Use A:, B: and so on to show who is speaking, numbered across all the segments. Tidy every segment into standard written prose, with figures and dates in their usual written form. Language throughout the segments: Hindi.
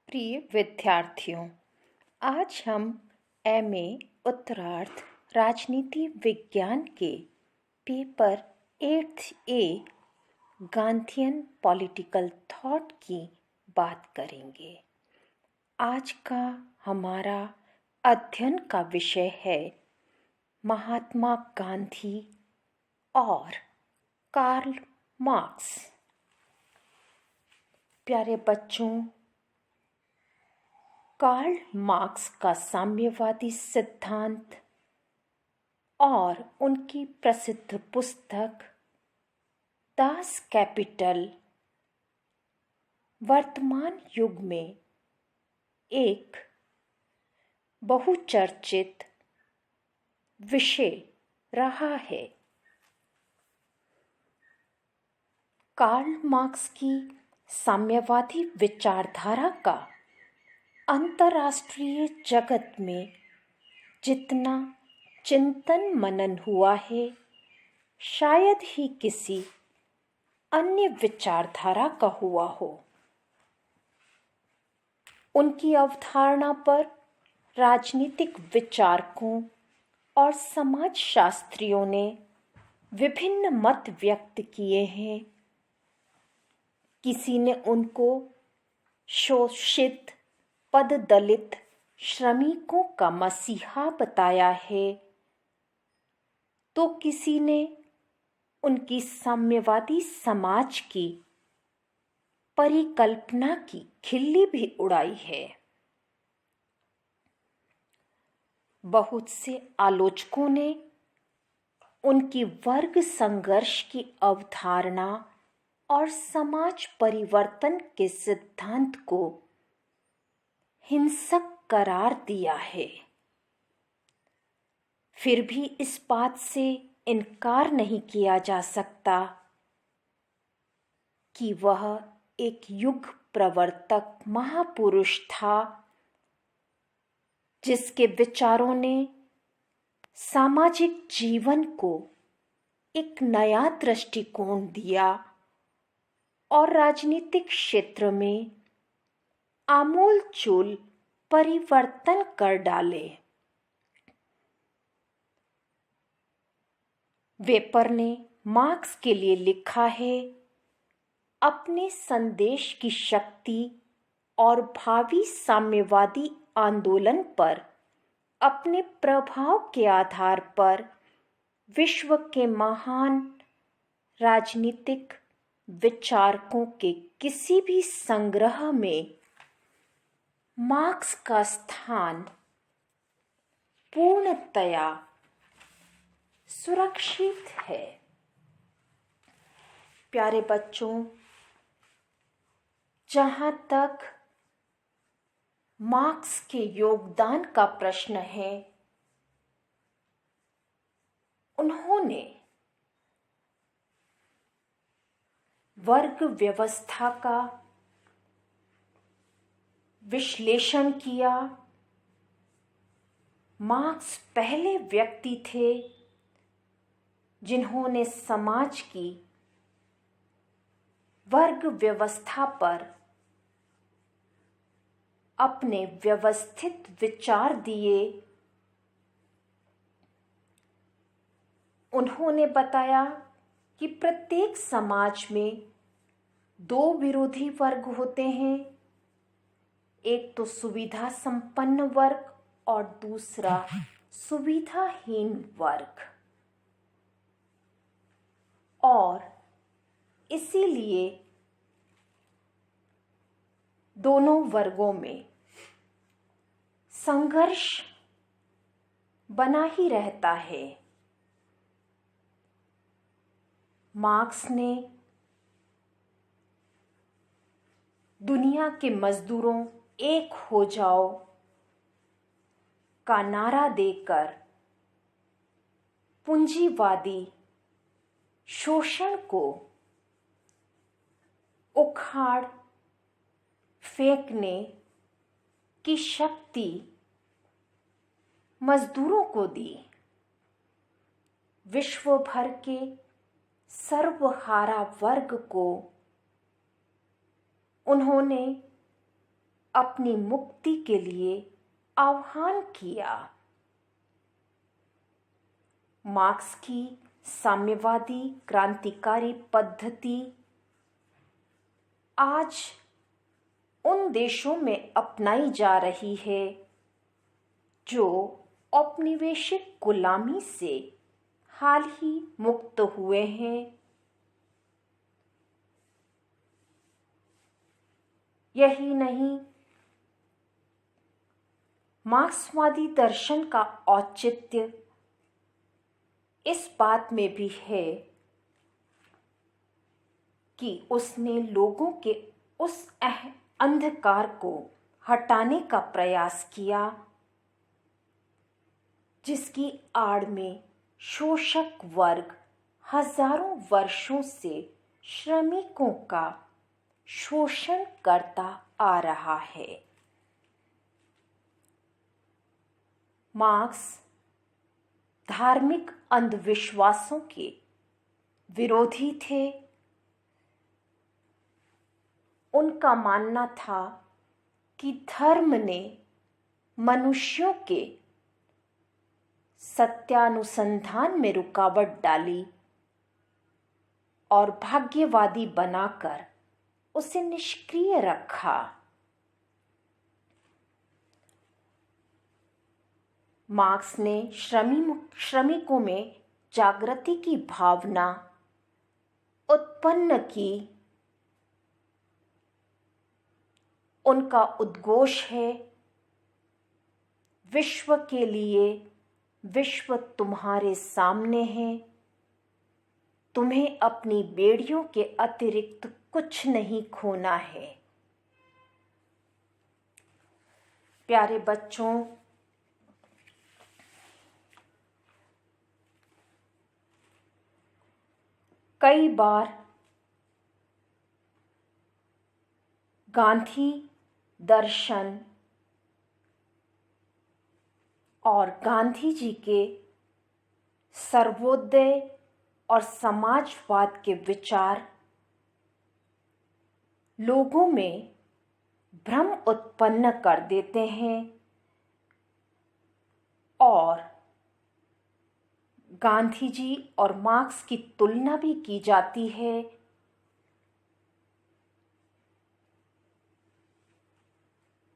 A: प्रिय विद्यार्थियों, आज हम एमए उत्तरार्ध राजनीति विज्ञान के पेपर 8th ए गांधीयन पॉलिटिकल थॉट की बात करेंगे। आज का हमारा अध्ययन का विषय है महात्मा गांधी और कार्ल मार्क्स। प्यारे बच्चों, कार्ल मार्क्स का साम्यवादी सिद्धांत और उनकी प्रसिद्ध पुस्तक दास कैपिटल वर्तमान युग में एक बहुचर्चित विषय रहा है। कार्ल मार्क्स की साम्यवादी विचारधारा का अंतर्राष्ट्रीय जगत में जितना चिंतन मनन हुआ है, शायद ही किसी अन्य विचारधारा का हुआ हो। उनकी अवधारणा पर राजनीतिक विचारकों और समाजशास्त्रियों ने विभिन्न मत व्यक्त किए हैं। किसी ने उनको शोषित पददलित श्रमिकों का मसीहा बताया है, तो किसी ने उनकी साम्यवादी समाज की परिकल्पना की खिल्ली भी उड़ाई है। बहुत से आलोचकों ने उनकी वर्ग संघर्ष की अवधारणा और समाज परिवर्तन के सिद्धांत को हिंसक करार दिया है। फिर भी इस बात से इनकार नहीं किया जा सकता कि वह एक युग प्रवर्तक महापुरुष था, जिसके विचारों ने सामाजिक जीवन को एक नया दृष्टिकोण दिया और राजनीतिक क्षेत्र में आमूलचूल परिवर्तन कर डाले। वेपर ने मार्क्स के लिए लिखा है, अपने संदेश की शक्ति और भावी साम्यवादी आंदोलन पर अपने प्रभाव के आधार पर विश्व के महान राजनीतिक विचारकों के किसी भी संग्रह में मार्क्स का स्थान पूर्णतया सुरक्षित है। प्यारे बच्चों, जहां तक मार्क्स के योगदान का प्रश्न है, उन्होंने वर्ग व्यवस्था का विश्लेषण किया। मार्क्स पहले व्यक्ति थे जिन्होंने समाज की वर्ग व्यवस्था पर अपने व्यवस्थित विचार दिए। उन्होंने बताया कि प्रत्येक समाज में दो विरोधी वर्ग होते हैं, एक तो सुविधा संपन्न वर्ग और दूसरा सुविधाहीन वर्ग, और इसीलिए दोनों वर्गों में संघर्ष बना ही रहता है। मार्क्स ने दुनिया के मजदूरों एक हो जाओ का नारा देकर पूंजीवादी शोषण को उखाड़ फेंकने की शक्ति मजदूरों को दी। विश्व भर के सर्वहारा वर्ग को उन्होंने अपनी मुक्ति के लिए आह्वान किया। मार्क्स की साम्यवादी क्रांतिकारी पद्धति आज उन देशों में अपनाई जा रही है जो औपनिवेशिक गुलामी से हाल ही मुक्त हुए हैं। यही नहीं, मार्क्सवादी दर्शन का औचित्य इस बात में भी है कि उसने लोगों के उस अंधकार को हटाने का प्रयास किया जिसकी आड़ में शोषक वर्ग हजारों वर्षों से श्रमिकों का शोषण करता आ रहा है। मार्क्स धार्मिक अंधविश्वासों के विरोधी थे। उनका मानना था कि धर्म ने मनुष्यों के सत्यानुसंधान में रुकावट डाली और भाग्यवादी बनाकर उसे निष्क्रिय रखा। मार्क्स ने श्रमिकों में जागृति की भावना उत्पन्न की। उनका उद्घोष है, विश्व के लिए विश्व तुम्हारे सामने है, तुम्हें अपनी बेड़ियों के अतिरिक्त कुछ नहीं खोना है। प्यारे बच्चों, कई बार गांधी दर्शन और गांधी जी के सर्वोदय और समाजवाद के विचार लोगों में भ्रम उत्पन्न कर देते हैं और गांधी जी और मार्क्स की तुलना भी की जाती है।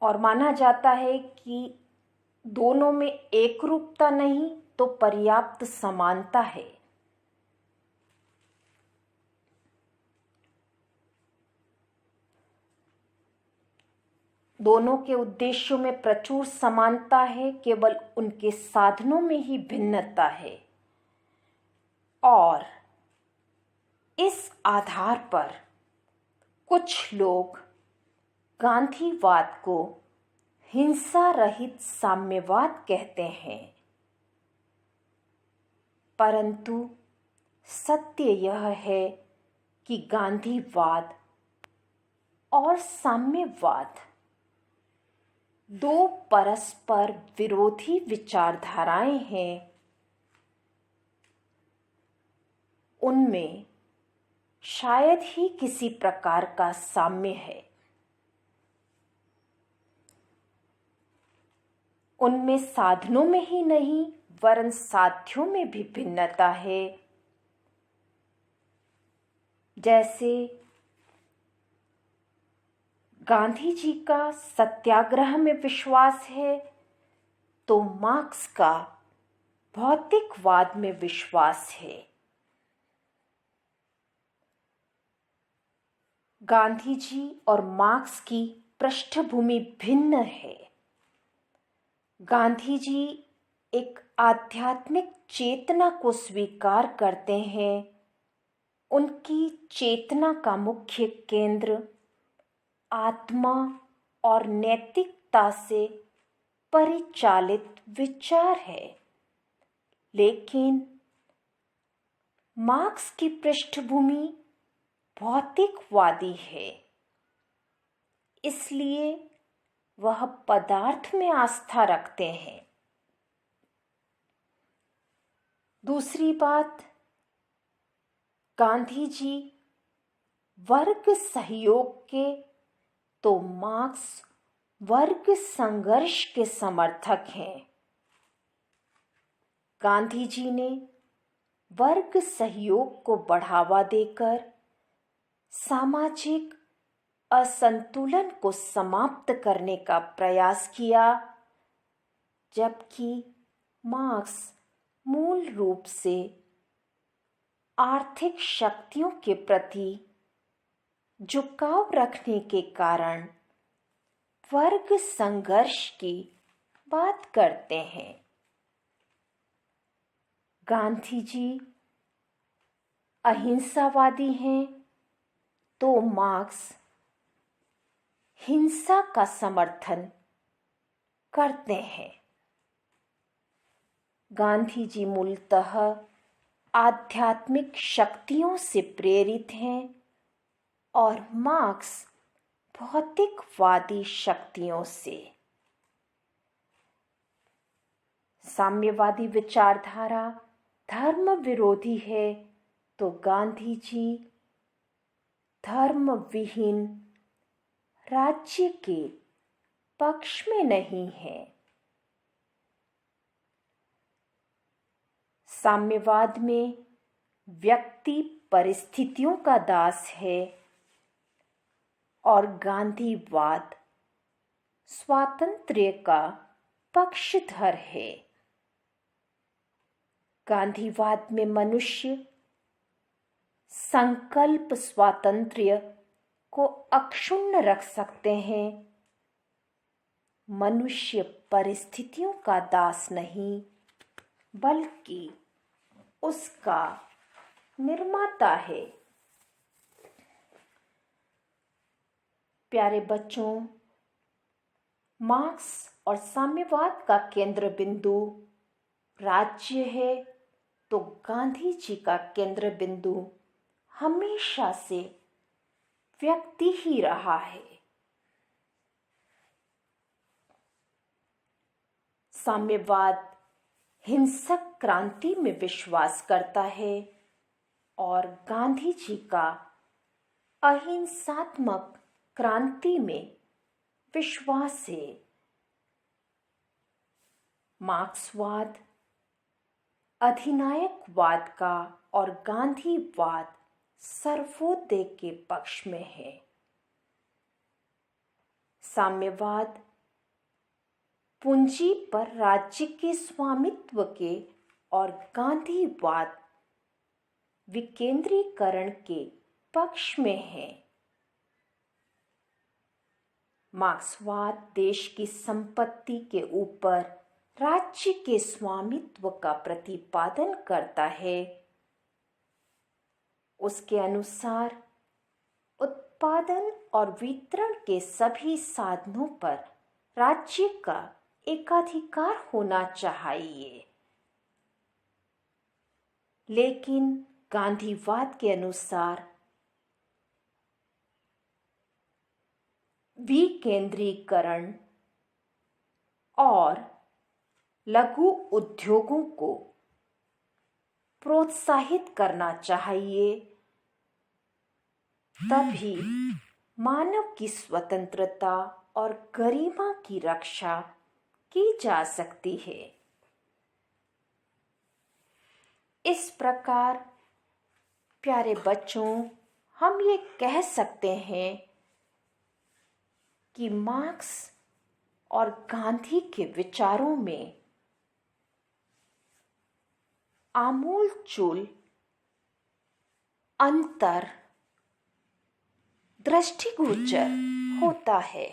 A: और माना जाता है कि दोनों में एक रूपता नहीं तो पर्याप्त समानता है। दोनों के उद्देश्यों में प्रचुर समानता है, केवल उनके साधनों में ही भिन्नता है। और इस आधार पर कुछ लोग गांधीवाद को हिंसा रहित साम्यवाद कहते हैं, परंतु सत्य यह है कि गांधीवाद और साम्यवाद दो परस्पर विरोधी विचारधाराएं हैं। उनमें शायद ही किसी प्रकार का साम्य है। उनमें साधनों में ही नहीं वरन साध्यों में भी भिन्नता है। जैसे गांधी जी का सत्याग्रह में विश्वास है तो मार्क्स का भौतिकवाद में विश्वास है। गांधी जी और मार्क्स की पृष्ठभूमि भिन्न है। गांधी जी एक आध्यात्मिक चेतना को स्वीकार करते हैं। उनकी चेतना का मुख्य केंद्र आत्मा और नैतिकता से परिचालित विचार है, लेकिन मार्क्स की पृष्ठभूमि भौतिकवादी है। इसलिए वह पदार्थ में आस्था रखते हैं। दूसरी बात, गांधी जी वर्ग सहयोग के तो मार्क्स वर्ग संघर्ष के समर्थक हैं। गांधी जी ने वर्ग सहयोग को बढ़ावा देकर सामाजिक असंतुलन को समाप्त करने का प्रयास किया, जबकि मार्क्स मूल रूप से आर्थिक शक्तियों के प्रति झुकाव रखने के कारण वर्ग संघर्ष की बात करते हैं। गांधी जी अहिंसावादी हैं तो मार्क्स हिंसा का समर्थन करते हैं। गांधी जी मूलतः आध्यात्मिक शक्तियों से प्रेरित हैं और मार्क्स भौतिकवादी शक्तियों से। साम्यवादी विचारधारा धर्म विरोधी है तो गांधी जी धर्म विहीन राज्य के पक्ष में नहीं है। साम्यवाद में व्यक्ति परिस्थितियों का दास है और गांधीवाद स्वातंत्र्य का पक्षधर है। गांधीवाद में मनुष्य संकल्प स्वातंत्र्य को अक्षुण्ण रख सकते हैं। मनुष्य परिस्थितियों का दास नहीं बल्कि उसका निर्माता है। प्यारे बच्चों, मार्क्स और साम्यवाद का केंद्र बिंदु राज्य है तो गांधी जी का केंद्र बिंदु हमेशा से व्यक्ति ही रहा है। साम्यवाद हिंसक क्रांति में विश्वास करता है और गांधी जी का अहिंसात्मक क्रांति में विश्वास है। मार्क्सवाद अधिनायकवाद का और गांधीवाद सर्वोदय के पक्ष में है। साम्यवाद पूंजी पर राज्य के स्वामित्व के और गांधीवाद विकेंद्रीकरण के पक्ष में है। मार्क्सवाद देश की संपत्ति के ऊपर राज्य के स्वामित्व का प्रतिपादन करता है। उसके अनुसार उत्पादन और वितरण के सभी साधनों पर राज्य का एकाधिकार होना चाहिए। लेकिन गांधीवाद के अनुसार विकेंद्रीकरण और लघु उद्योगों को प्रोत्साहित करना चाहिए, तभी मानव की स्वतंत्रता और गरिमा की रक्षा की जा सकती है। इस प्रकार प्यारे बच्चों, हम ये कह सकते हैं कि मार्क्स और गांधी के विचारों में आमूलचूल अंतर दृष्टिगोचर होता है।